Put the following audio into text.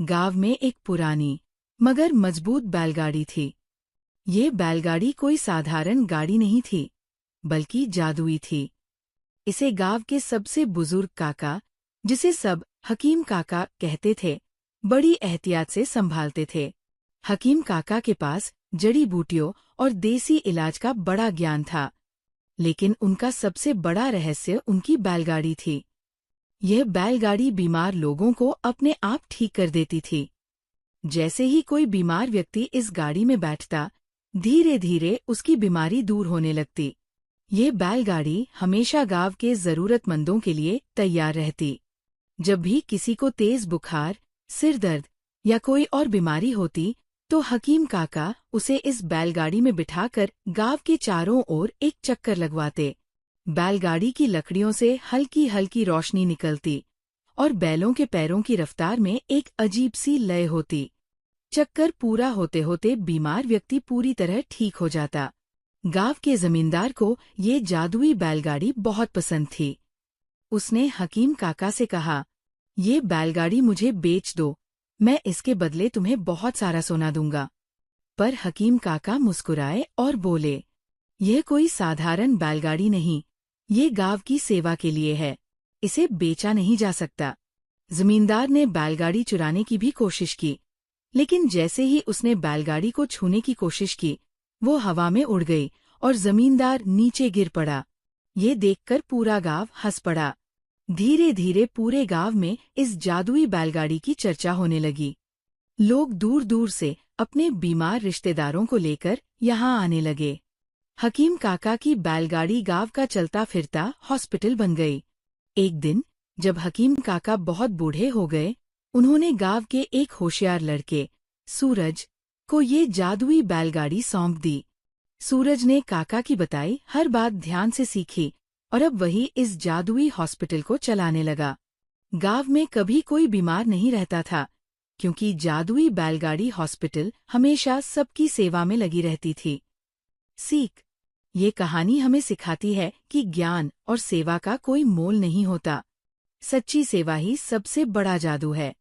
गांव में एक पुरानी मगर मजबूत बैलगाड़ी थी। ये बैलगाड़ी कोई साधारण गाड़ी नहीं थी, बल्कि जादुई थी। इसे गांव के सबसे बुजुर्ग काका, जिसे सब हकीम काका कहते थे, बड़ी एहतियात से संभालते थे। हकीम काका के पास जड़ी बूटियों और देसी इलाज का बड़ा ज्ञान था, लेकिन उनका सबसे बड़ा रहस्य उनकी बैलगाड़ी थी। यह बैलगाड़ी बीमार लोगों को अपने आप ठीक कर देती थी। जैसे ही कोई बीमार व्यक्ति इस गाड़ी में बैठता, धीरे धीरे उसकी बीमारी दूर होने लगती। ये बैलगाड़ी हमेशा गांव के जरूरतमंदों के लिए तैयार रहती। जब भी किसी को तेज बुखार, सिर दर्द या कोई और बीमारी होती, तो हकीम काका उसे इस बैलगाड़ी में बिठाकर गांव के चारों ओर एक चक्कर लगवाते। बैलगाड़ी की लकड़ियों से हल्की हल्की रोशनी निकलती और बैलों के पैरों की रफ्तार में एक अजीब सी लय होती। चक्कर पूरा होते होते बीमार व्यक्ति पूरी तरह ठीक हो जाता। गांव के जमींदार को ये जादुई बैलगाड़ी बहुत पसंद थी। उसने हकीम काका से कहा, "ये बैलगाड़ी मुझे बेच दो, मैं इसके बदले तुम्हें बहुत सारा सोना दूंगा।" पर हकीम काका मुस्कुराए और बोले, "यह कोई साधारण बैलगाड़ी नहीं, ये गांव की सेवा के लिए है, इसे बेचा नहीं जा सकता।" जमींदार ने बैलगाड़ी चुराने की भी कोशिश की, लेकिन जैसे ही उसने बैलगाड़ी को छूने की कोशिश की, वो हवा में उड़ गई और जमींदार नीचे गिर पड़ा। ये देखकर पूरा गांव हंस पड़ा। धीरे धीरे पूरे गांव में इस जादुई बैलगाड़ी की चर्चा होने लगी। लोग दूर दूर से अपने बीमार रिश्तेदारों को लेकर यहाँ आने लगे। हकीम काका की बैलगाड़ी गांव का चलता फिरता हॉस्पिटल बन गई। एक दिन जब हकीम काका बहुत बूढ़े हो गए, उन्होंने गांव के एक होशियार लड़के, सूरज, को ये जादुई बैलगाड़ी सौंप दी। सूरज ने काका की बताई हर बात ध्यान से सीखी और अब वही इस जादुई हॉस्पिटल को चलाने लगा। गांव में कभी कोई बीमार नहीं रहता था, क्योंकि जादुई बैलगाड़ी हॉस्पिटल हमेशा सबकी सेवा में लगी रहती थी। सीख: ये कहानी हमें सिखाती है कि ज्ञान और सेवा का कोई मोल नहीं होता। सच्ची सेवा ही सबसे बड़ा जादू है।